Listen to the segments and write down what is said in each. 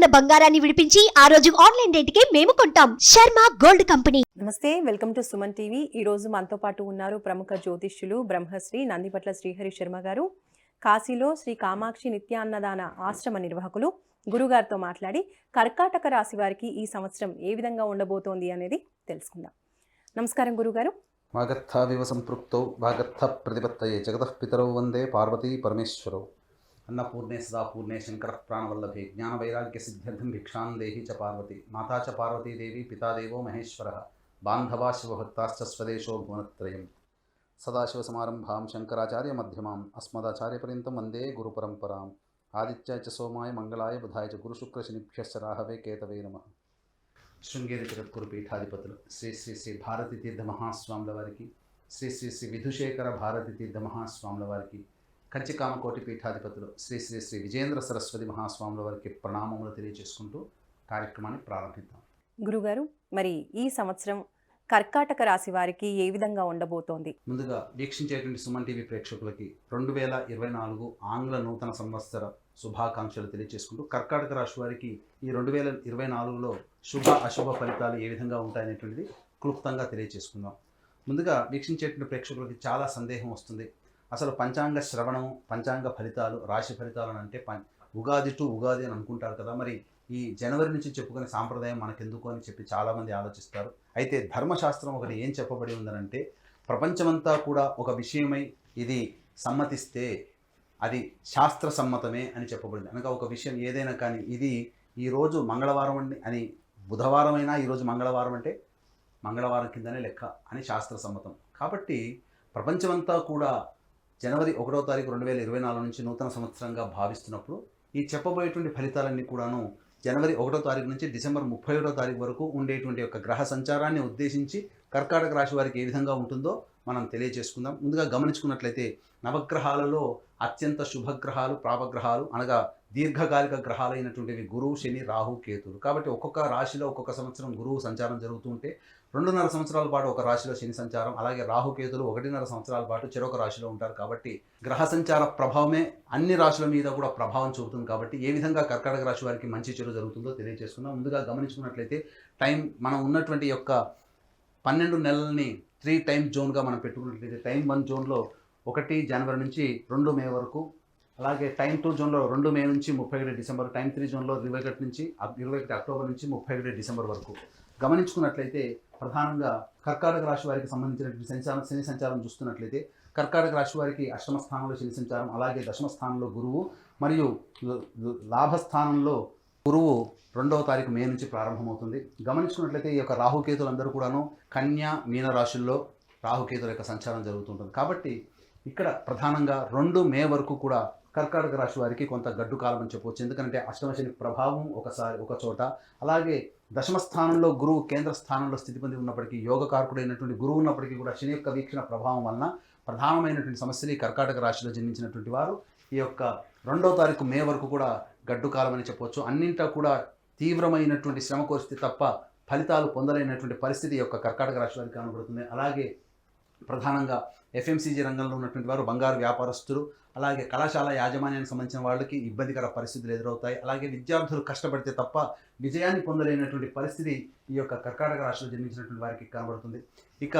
ఉన్న బంగారాన్ని విడిపించి ఆ రోజు ఆన్లైన్ రేటుకే మేము కొంటాం. Sharma gold company. నమస్తే, వెల్కమ్ టు సుమన్ టీవీ. ఈ రోజు మనతో పాటు ఉన్నారు ప్రముఖ జ్యోతిష్యులు బ్రహ్మశ్రీ నందిపట్ల శ్రీహరి శర్మ గారు. కాశీలో శ్రీ కామాక్షి నిత్యాన్నదాన ఆశ్రమ నిర్వాహకులు. గురుగారితో మాట్లాడి కర్కాటక రాశి వారికి ఈ సంవత్సరం ఏ విధంగా ఉండబోతోంది అనేది తెలుసుకుందాం. నమస్కారం గురుగారు. వాగర్థావివ సంపృక్తౌ వాగర్థ ప్రతిపత్తయే జగతః పితరౌ వందే పార్వతీ పరమేశ్వరౌ. అన్నపూర్ణే సదాపూర్ణే శంకర ప్రాణవల్లభే జ్ఞానవైరాగ్య సిద్ధ్యర్థం భిక్షాం దేహి చ పార్వతి మాతా చ పార్వతీదేవి పితాదేవో మహేశ్వరః బాంధవా శివభక్తాశ్చ స్వదేశో భువనత్రయం. సదాశివసమారంభాం శంకరాచార్య మధ్యమాం అస్మదాచార్యపర్యంతం వందే గురుపరంపరాం. ఆదిత్యాయ చ సోమాయ మంగళాయ బుధాయ చ గురుశుక్రశనిభ్యశ్చ రాహవే కేతవే నమః. శృంగేరి జగద్గురు పీఠాధిపతులు శ్రీ శ్రీ శ్రీ భారతీ తీర్థ మహాస్వాముల వారికి, శ్రీ శ్రీ శ్రీ విధుశేఖర భారతీ తీర్థ మహాస్వాముల వారికి, కంచికామకోటి పీఠాధిపతులు శ్రీ శ్రీ శ్రీ విజేంద్ర సరస్వతి మహాస్వాముల వారికి ప్రణామములు తెలియజేసుకుంటూ కార్యక్రమాన్ని ప్రారంభిద్దాం. గురుగారు, మరి ఈ సంవత్సరం కర్కాటక రాశి వారికి ఏ విధంగా ఉండబోతోంది? ముందుగా వీక్షించేటువంటి సుమన్ టీవీ ప్రేక్షకులకి 2024 ఆంగ్ల నూతన సంవత్సర శుభాకాంక్షలు తెలియజేసుకుంటూ కర్కాటక రాశి వారికి ఈ 2024లో శుభ అశుభ ఫలితాలు ఏ విధంగా ఉంటాయనేటువంటిది క్లుప్తంగా తెలియజేసుకుందాం. ముందుగా వీక్షించేటువంటి ప్రేక్షకులకి చాలా సందేహం వస్తుంది. అసలు పంచాంగ శ్రవణం, పంచాంగ ఫలితాలు, రాశి ఫలితాలు అని అంటే ఉగాది టు ఉగాది అని అనుకుంటారు కదా. మరి ఈ జనవరి నుంచి చెప్పుకునే సాంప్రదాయం మనకెందుకు అని చెప్పి చాలామంది ఆలోచిస్తారు. అయితే ధర్మశాస్త్రం ఒకటి ఏం చెప్పబడి ఉందనంటే, ప్రపంచమంతా కూడా ఒక విషయమై ఇది సమ్మతిస్తే అది శాస్త్ర సమ్మతమే అని చెప్పబడింది. అనగా ఒక విషయం ఏదైనా కానీ ఇది ఈరోజు మంగళవారం అని బుధవారం అయినా ఈరోజు మంగళవారం అంటే మంగళవారం కిందనే లెక్క అని శాస్త్ర సమ్మతం. కాబట్టి ప్రపంచమంతా కూడా జనవరి 1వ తారీఖు 2024 నుంచి నూతన సంవత్సరంగా భావిస్తున్నప్పుడు ఈ చెప్పబోయేటువంటి ఫలితాలన్నీ కూడాను జనవరి 1వ తారీఖు నుంచి డిసెంబర్ 31వ తారీఖు వరకు ఉండేటువంటి యొక్క గ్రహ సంచారాన్ని ఉద్దేశించి కర్కాటక రాశి వారికి ఏ విధంగా ఉంటుందో మనం తెలియజేసుకుందాం. ముందుగా గమనించుకున్నట్లయితే నవగ్రహాలలో అత్యంత శుభగ్రహాలు, ప్రాపగ్రహాలు అనగా దీర్ఘకాలిక గ్రహాలైనటువంటివి గురువు, శని, రాహు, కేతులు. కాబట్టి ఒక్కొక్క రాశిలో ఒక్కొక్క సంవత్సరం గురువు సంచారం జరుగుతూ ఉంటే 2.5 సంవత్సరాల పాటు ఒక రాశిలో శని సంచారం, అలాగే రాహుకేతులు 1.5 సంవత్సరాల పాటు చెరొక రాశిలో ఉంటారు. కాబట్టి గ్రహ సంచార ప్రభావమే అన్ని రాశుల మీద కూడా ప్రభావం చూపుతుంది. కాబట్టి ఏ విధంగా కర్కాటక రాశి వారికి మంచి చెడు జరుగుతుందో తెలియజేసుకుందాం. ముందుగా గమనించుకున్నట్లయితే మనం ఉన్నటువంటి యొక్క 12 నెలలని 3 టైమ్ జోన్గా మనం పెట్టుకున్నట్లయితే టైం 1 జోన్లో 1 జనవరి నుంచి 2 మే వరకు, అలాగే టైం 2 జోన్లో 2 మే నుంచి 31 డిసెంబర్, టైం 3 జోన్లో 21 అక్టోబర్ నుంచి 31 డిసెంబర్ వరకు గమనించుకున్నట్లయితే ప్రధానంగా కర్కాటక రాశి వారికి సంబంధించినటువంటి శని సంచారం చూస్తున్నట్లయితే కర్కాటక రాశి వారికి అష్టమ స్థానంలో శని సంచారం, అలాగే దశమ స్థానంలో గురువు మరియు లాభస్థానంలో గురువు 2వ తారీఖు మే నుంచి ప్రారంభమవుతుంది. గమనించుకున్నట్లయితే ఈ యొక్క రాహుకేతులు అందరూ కూడాను కన్యా, మీన రాశుల్లో రాహుకేతుల యొక్క సంచారం జరుగుతుంటుంది. కాబట్టి ఇక్కడ ప్రధానంగా 2 మే వరకు కూడా కర్కాటక రాశి వారికి కొంత గడ్డు కాలం అని చెప్పవచ్చు. ఎందుకంటే అష్టమ శని ప్రభావం ఒక చోట, అలాగే దశమ స్థానంలో గురువు కేంద్ర స్థానంలో స్థితి పొంది ఉన్నప్పటికీ, యోగకారకుడైనటువంటి గురువు ఉన్నప్పటికీ కూడా శని యొక్క వీక్షణ ప్రభావం వలన ప్రధానమైనటువంటి సమస్యలు ఈ కర్కాటక రాశిలో జన్మించినటువంటి వారు ఈ యొక్క 2వ తారీఖు మే వరకు కూడా గడ్డు కాలం అని చెప్పవచ్చు. అన్నింటా కూడా తీవ్రమైనటువంటి శ్రమ కోరిస్తే తప్ప ఫలితాలు పొందలేనటువంటి పరిస్థితి యొక్క కర్కాటక రాశి వారికి కనబడుతుంది. అలాగే ప్రధానంగా ఎఫ్ఎంసీజీ రంగంలో ఉన్నటువంటి వారు, బంగారు వ్యాపారస్తులు, అలాగే కళాశాల యాజమాన్యానికి సంబంధించిన వాళ్ళకి ఇబ్బందికర పరిస్థితులు ఎదురవుతాయి. అలాగే విద్యార్థులు కష్టపడితే తప్ప విజయాన్ని పొందలేనటువంటి పరిస్థితి ఈ యొక్క కర్కాటక రాశిలో జన్మించినటువంటి వారికి కనబడుతుంది. ఇక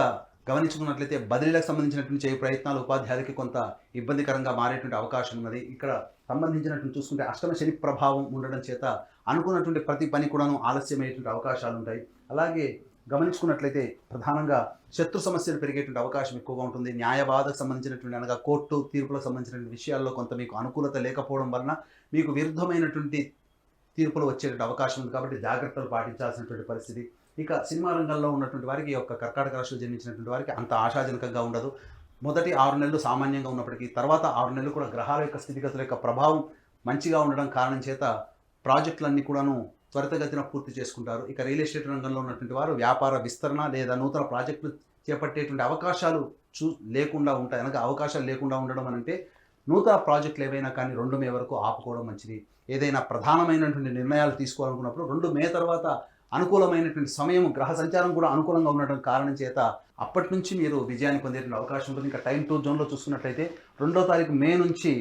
గమనించుకున్నట్లయితే బదిలీలకు సంబంధించినటువంటి చేయ ప్రయత్నాలు ఉపాధ్యాయులకి కొంత ఇబ్బందికరంగా మారేటువంటి అవకాశం ఉన్నది. ఇక్కడ సంబంధించినటువంటి చూసుకుంటే అష్టమ శని ప్రభావం ఉండడం చేత అనుకున్నటువంటి ప్రతి పని కూడాను ఆలస్యమయ్యేటువంటి అవకాశాలు ఉంటాయి. అలాగే గమనించుకున్నట్లయితే ప్రధానంగా శత్రు సమస్యలు పెరిగేటువంటి అవకాశం ఎక్కువగా ఉంటుంది. న్యాయవాదకు సంబంధించినటువంటి అనగా కోర్టు తీర్పులకు సంబంధించినటువంటి విషయాల్లో కొంత మీకు అనుకూలత లేకపోవడం వలన మీకు విరుద్ధమైనటువంటి తీర్పులు వచ్చేటువంటి అవకాశం ఉంది. కాబట్టి జాగ్రత్తలు పాటించాల్సినటువంటి పరిస్థితి. ఇక సినిమా రంగంలో ఉన్నటువంటి వారికి, ఈ యొక్క కర్కాటక రాశిలో జన్మించినటువంటి వారికి అంత ఆశాజనకంగా ఉండదు. మొదటి 6 నెలలు సామాన్యంగా ఉన్నప్పటికీ తర్వాత 6 నెలలు కూడా గ్రహాల యొక్క స్థితిగతుల యొక్క ప్రభావం మంచిగా ఉండడం కారణం చేత ప్రాజెక్టులన్నీ కూడాను త్వరితగతిన పూర్తి చేసుకుంటారు. ఇక రియల్ ఎస్టేట్ రంగంలో ఉన్నటువంటి వారు వ్యాపార విస్తరణ లేదా నూతన ప్రాజెక్టులు చేపట్టేటువంటి అవకాశాలు లేకుండా ఉంటాయి. అనగా అవకాశాలు లేకుండా ఉండడం అంటే నూతన ప్రాజెక్టులు ఏవైనా కానీ 2 మే వరకు ఆపుకోవడం మంచిది. ఏదైనా ప్రధానమైనటువంటి నిర్ణయాలు తీసుకోవాలనుకున్నప్పుడు 2 మే తర్వాత అనుకూలమైనటువంటి సమయం, గ్రహ సంచారం కూడా అనుకూలంగా ఉండడం కారణం చేత అప్పటి నుంచి మీరు విజయాన్ని పొందేటువంటి అవకాశం ఉంటుంది. ఇంకా టైం 2 జోన్లో చూసుకున్నట్లయితే 2వ తారీఖు మే నుంచి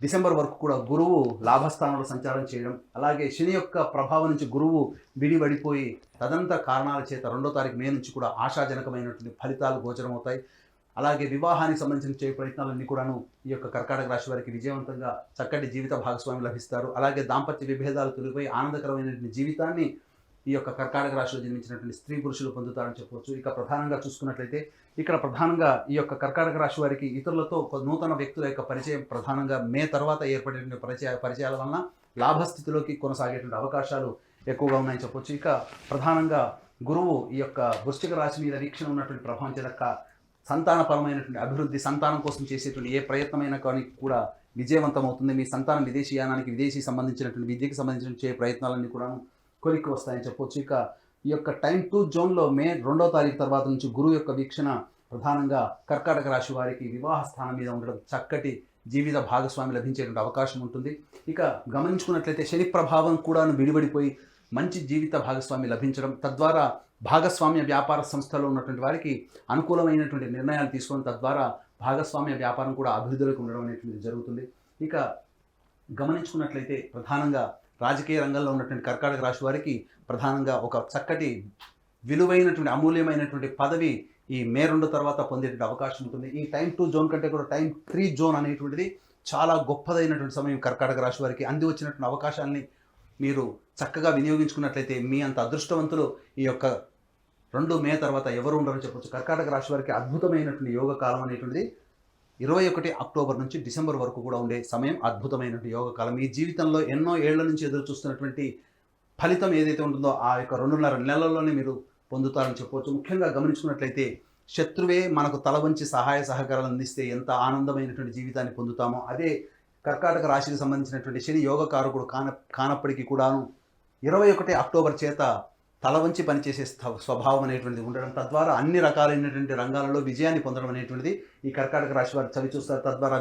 డిసెంబర్ వరకు కూడా గురువు లాభస్థానంలో సంచారం చేయడం, అలాగే శని యొక్క ప్రభావం నుంచి గురువు విడిపడిపోయి తదంతర కారణాల చేత 2వ తారీఖు మే నుంచి కూడా ఆశాజనకమైనటువంటి ఫలితాలు గోచరమవుతాయి. అలాగే వివాహానికి సంబంధించిన ప్రయత్నాలన్నీ కూడాను ఈ యొక్క కర్కాటక రాశి వారికి విజయవంతంగా చక్కటి జీవిత భాగస్వామి లభిస్తారు. అలాగే దాంపత్య విభేదాలు తొలగిపోయి ఆనందకరమైనటువంటి జీవితాన్ని ఈ యొక్క కర్కాటక రాశిలో జన్మించినటువంటి స్త్రీ పురుషులు పొందుతారని చెప్పవచ్చు. ఇక ప్రధానంగా చూసుకున్నట్లయితే ఇక్కడ ప్రధానంగా ఈ యొక్క కర్కాటక రాశి వారికి ఇతరులతో నూతన వ్యక్తుల యొక్క పరిచయం ప్రధానంగా మే తర్వాత ఏర్పడేటువంటి పరిచయాల వలన లాభస్థితిలోకి కొనసాగేటువంటి అవకాశాలు ఎక్కువగా ఉన్నాయని చెప్పవచ్చు. ఇక ప్రధానంగా గురువు ఈ యొక్క వృశ్చిక రాశి మీద వీక్షణ ఉన్నటువంటి ప్రభావం చేత సంతానపరమైనటువంటి అభివృద్ధి, సంతానం కోసం చేసేటువంటి ఏ ప్రయత్నమైనా కానీ కూడా విజయవంతమవుతుంది. మీ సంతానం విదేశీయానానికి, విదేశీ సంబంధించినటువంటి విద్యకి సంబంధించిన ప్రయత్నాలన్నీ కూడా కొలిక్కి వస్తాయని చెప్పవచ్చు. ఇక ఈ యొక్క టైం 2 జోన్లో మే 2వ తారీఖు తర్వాత నుంచి గురువు యొక్క వీక్షణ ప్రధానంగా కర్కాటక రాశి వారికి వివాహ స్థానం మీద ఉండడం, చక్కటి జీవిత భాగస్వామి లభించేటువంటి అవకాశం ఉంటుంది. ఇక గమనించుకున్నట్లయితే శని ప్రభావం కూడా విడిపడిపోయి మంచి జీవిత భాగస్వామి లభించడం, తద్వారా భాగస్వామ్య వ్యాపార సంస్థలో ఉన్నటువంటి వారికి అనుకూలమైనటువంటి నిర్ణయాలు తీసుకొని తద్వారా భాగస్వామ్య వ్యాపారం కూడా అభివృద్ధిలోకి ఉండడం అనేటువంటిది జరుగుతుంది. ఇక గమనించుకున్నట్లయితే ప్రధానంగా రాజకీయ రంగంలో ఉన్నటువంటి కర్కాటక రాశి వారికి ప్రధానంగా ఒక చక్కటి విలువైనటువంటి అమూల్యమైనటువంటి పదవి ఈ మే 2 తర్వాత పొందేటువంటి అవకాశం ఉంటుంది. ఈ టైం 2 జోన్ కంటే కూడా టైం 3 జోన్ అనేటువంటిది చాలా గొప్పదైనటువంటి సమయం కర్కాటక రాశి వారికి. అంది వచ్చినటువంటి అవకాశాన్ని మీరు చక్కగా వినియోగించుకున్నట్లయితే మీ అంత అదృష్టవంతులు ఈ యొక్క 2 మే తర్వాత ఎవరు ఉండరని చెప్పొచ్చు. కర్కాటక రాశి వారికి అద్భుతమైనటువంటి యోగ కాలం అనేటువంటిది 21 అక్టోబర్ నుంచి డిసెంబర్ వరకు కూడా ఉండే సమయం అద్భుతమైనటువంటి యోగ కాలం. మీ జీవితంలో ఎన్నో ఏళ్ల నుంచి ఎదురు చూస్తున్నటువంటి ఫలితం ఏదైతే ఉంటుందో ఆ యొక్క 2.5 నెలల్లోనే మీరు పొందుతారని చెప్పవచ్చు. ముఖ్యంగా గమనించుకున్నట్లయితే శత్రువే మనకు తల వంచి సహాయ సహకారాలు అందిస్తే ఎంత ఆనందమైనటువంటి జీవితాన్ని పొందుతామో, అదే కర్కాటక రాశికి సంబంధించినటువంటి శని యోగకారకుడు కానప్పటికీ కూడాను 21 అక్టోబర్ చేత తల వంచి పనిచేసే స్వభావం అనేటువంటిది ఉండడం, తద్వారా అన్ని రకాలైనటువంటి రంగాలలో విజయాన్ని పొందడం అనేటువంటిది ఈ కర్కాటక రాశి వారు చవి చూస్తారు. తద్వారా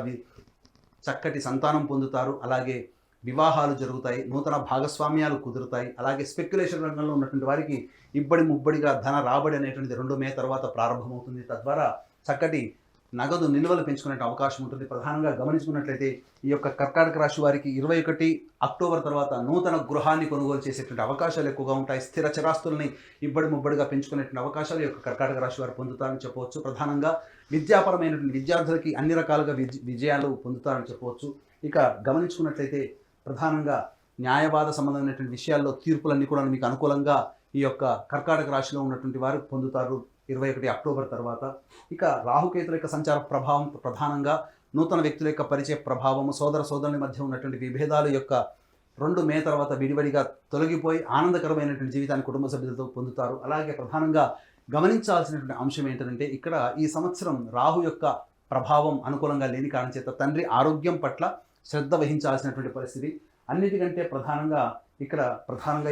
చక్కటి సంతానం పొందుతారు, అలాగే వివాహాలు జరుగుతాయి, నూతన భాగస్వామ్యాలు కుదురుతాయి. అలాగే స్పెక్యులేషన్ రంగంలో ఉన్నటువంటి వారికి ఇబ్బడి ముబ్బడిగా ధన రాబడి అనేటువంటిది 2 మే తర్వాత ప్రారంభమవుతుంది. తద్వారా చక్కటి నగదు నిల్వలు పెంచుకునే అవకాశం ఉంటుంది. ప్రధానంగా గమనించుకున్నట్లయితే ఈ యొక్క కర్కాటక రాశి వారికి 21 అక్టోబర్ తర్వాత నూతన గృహాన్ని కొనుగోలు చేసేటువంటి అవకాశాలు ఎక్కువగా ఉంటాయి. స్థిర చరాస్తుల్ని ఇబ్బడి ముబ్బడిగా పెంచుకునేటువంటి అవకాశాలు ఈ యొక్క కర్కాటక రాశి వారు పొందుతారని చెప్పవచ్చు. ప్రధానంగా విద్యాపరమైనటువంటి విద్యార్థులకి అన్ని రకాలుగా విజయాలు పొందుతారని చెప్పవచ్చు. ఇక గమనించుకున్నట్లయితే ప్రధానంగా న్యాయవాద సంబంధమైనటువంటి విషయాల్లో తీర్పులన్నీ కూడా మీకు అనుకూలంగా ఈ యొక్క కర్కాటక రాశిలో ఉన్నటువంటి వారు పొందుతారు 21 అక్టోబర్ తర్వాత. ఇక రాహుకేతుల యొక్క సంచార ప్రభావం ప్రధానంగా నూతన వ్యక్తుల యొక్క పరిచయ ప్రభావము, సోదర సోదరుల మధ్య ఉన్నటువంటి విభేదాలు యొక్క 2 మే తర్వాత విడివడిగా తొలగిపోయి ఆనందకరమైనటువంటి జీవితాన్ని కుటుంబ సభ్యులతో పొందుతారు. అలాగే ప్రధానంగా గమనించాల్సినటువంటి అంశం ఏంటంటే ఇక్కడ ఈ సంవత్సరం రాహు యొక్క ప్రభావం అనుకూలంగా లేని కారణం చేత తండ్రి ఆరోగ్యం పట్ల శ్రద్ధ వహించాల్సినటువంటి పరిస్థితి. అన్నిటికంటే ప్రధానంగా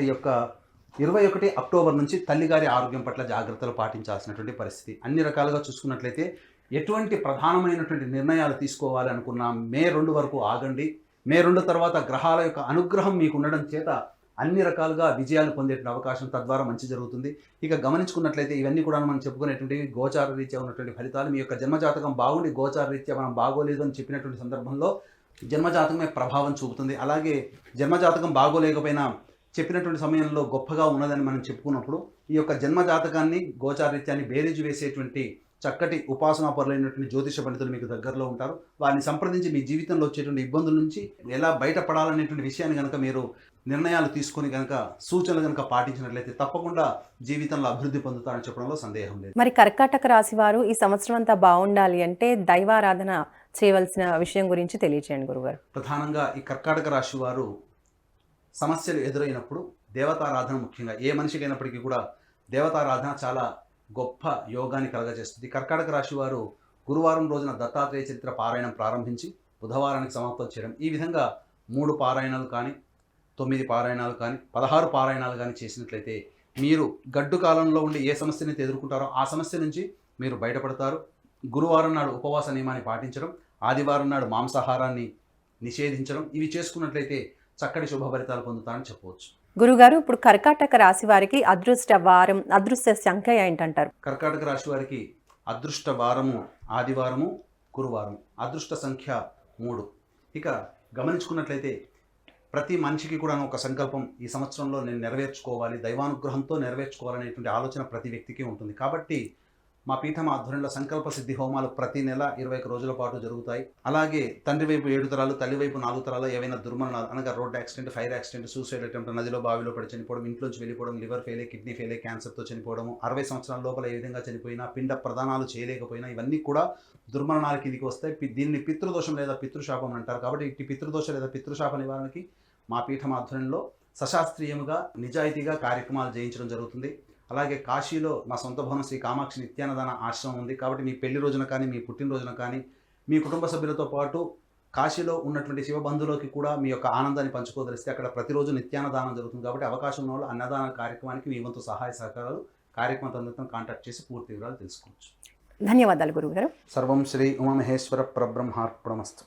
ఈ యొక్క 21 అక్టోబర్ నుంచి తల్లిగారి ఆరోగ్యం పట్ల జాగ్రత్తలు పాటించాల్సినటువంటి పరిస్థితి. అన్ని రకాలుగా చూసుకున్నట్లయితే ఎటువంటి ప్రధానమైనటువంటి నిర్ణయాలు తీసుకోవాలి అనుకున్నా మే 2 వరకు ఆగండి. మే 2 తర్వాత గ్రహాల యొక్క అనుగ్రహం మీకు ఉండడం చేత అన్ని రకాలుగా విజయాలు పొందేటువంటి అవకాశం, తద్వారా మంచి జరుగుతుంది. ఇక గమనించుకున్నట్లయితే ఇవన్నీ కూడా మనం చెప్పుకునేటువంటి గోచార రీత్యా ఉన్నటువంటి ఫలితాలు. మీ యొక్క జన్మజాతకం బాగుండి గోచార రీత్యా మనం బాగోలేదు అని చెప్పినటువంటి సందర్భంలో జన్మజాతకమే ప్రభావం చూపుతుంది. అలాగే జన్మజాతకం బాగోలేకపోయినా చెప్పినటువంటి సమయంలో గొప్పగా ఉన్నదని మనం చెప్పుకున్నప్పుడు ఈ యొక్క జన్మజాతకాన్ని గోచారీత్యాన్ని బేరీజు వేసేటువంటి చక్కటి ఉపాసనాపరులైనటువంటి జ్యోతిష పండితులు మీకు దగ్గరలో ఉంటారు. వారిని సంప్రదించి మీ జీవితంలో వచ్చేటువంటి ఇబ్బందుల నుంచి ఎలా బయటపడాలనేటువంటి విషయాన్ని కనుక మీరు నిర్ణయాలు తీసుకొని కనుక సూచనలు కనుక పాటించినట్లయితే తప్పకుండా జీవితంలో అభివృద్ధి పొందుతారని చెప్పడంలో సందేహం లేదు. మరి కర్కాటక రాశి వారు ఈ సంవత్సరం అంతా బాగుండాలి అంటే దైవారాధన చేయవలసిన విషయం గురించి తెలియచేయండి గురుగారు. ప్రధానంగా ఈ కర్కాటక రాశి వారు సమస్యలు ఎదురైనప్పుడు దేవతారాధన, ముఖ్యంగా ఏ మనిషికి అయినప్పటికీ కూడా దేవతారాధన చాలా గొప్ప యోగాన్ని కలగజేస్తుంది. కర్కాటక రాశి వారు గురువారం రోజున దత్తాత్రేయ చరిత్ర పారాయణం ప్రారంభించి బుధవారానికి సమాప్తం చేయడం, ఈ విధంగా 3 పారాయణాలు కానీ 9 పారాయణాలు కానీ 16 పారాయణాలు కానీ చేసినట్లయితే మీరు గడ్డు కాలంలో ఉండి ఏ సమస్యని ఎదుర్కొంటారో ఆ సమస్య నుంచి మీరు బయటపడతారు. గురువారం నాడు ఉపవాస నియమాన్ని పాటించడం, ఆదివారం నాడు మాంసాహారాన్ని నిషేధించడం, ఇవి చేసుకున్నట్లయితే చక్కటి శుభ ఫలితాలు పొందుతారని చెప్పవచ్చు. గురుగారు, ఇప్పుడు కర్కాటక రాశి వారికి అదృష్ట వారం, అదృష్ట సంఖ్య ఏంటంటారు? కర్కాటక రాశి వారికి అదృష్ట వారము ఆదివారము, గురువారం. అదృష్ట సంఖ్య 3. ఇక గమనించుకున్నట్లయితే ప్రతి మనిషికి కూడా ఒక సంకల్పం ఈ సంవత్సరంలో నేను నెరవేర్చుకోవాలి, దైవానుగ్రహంతో నెరవేర్చుకోవాలనేటువంటి ఆలోచన ప్రతి వ్యక్తికి ఉంటుంది. కాబట్టి మా పీఠం ఆధ్వర్యంలో సంకల్ప సిద్ధి హోమాలు ప్రతి నెల 21 రోజుల పాటు జరుగుతాయి. అలాగే తండ్రి వైపు 7 తరాలు, తల్లి వైపు 4 తరాలు ఏవైనా దుర్మరణాలు అనగా road accident, fire accident, suicide attempt, నదిలో బావిలో పడి చనిపోవడం, ఇంట్లోంచి వెళ్ళిపోవడం, లివర్ ఫెయిల్, కిడ్నీ ఫెయిల్, క్యాన్సర్తో చనిపోవడము, 60 సంవత్సరాల లోపల ఏ విధంగా చనిపోయినా, పిండ ప్రదానాలు చేయలేకపోయినా ఇవన్నీ కూడా దుర్మరణాల కిందికి వస్తాయి. దీన్ని పితృదోషం లేదా పితృశాపం అంటారు. కాబట్టి ఇట్టి పితృదోష లేదా పితృశాప నివారణకి మా పీఠం ఆధ్వర్యంలో సశాస్త్రీయముగా నిజాయితీగా కార్యక్రమాలు చేయించడం జరుగుతుంది. అలాగే కాశీలో మా సొంత భవనం శ్రీ కామాక్షి నిత్యాన్నదాన ఆశ్రమం ఉంది. కాబట్టి మీ పెళ్లి రోజున కానీ, మీ పుట్టినరోజున కానీ, మీ కుటుంబ సభ్యులతో పాటు కాశీలో ఉన్నటువంటి శివబంధువులకి కూడా మీ యొక్క ఆనందాన్ని పంచుకోదలిస్తే అక్కడ ప్రతిరోజు నిత్యాన్నదానం జరుగుతుంది. కాబట్టి అవకాశం ఉన్న వాళ్ళు అన్నదాన కార్యక్రమానికి మీ వంతు సహాయ సహకారాలు కార్యక్రమం తొందరతో కాంటాక్ట్ చేసి పూర్తి వివరాలు తెలుసుకోవచ్చు. ధన్యవాదాలు గురువుగారు. సర్వం శ్రీ ఉమామహేశ్వర పరబ్రహ్మార్పణమస్తు.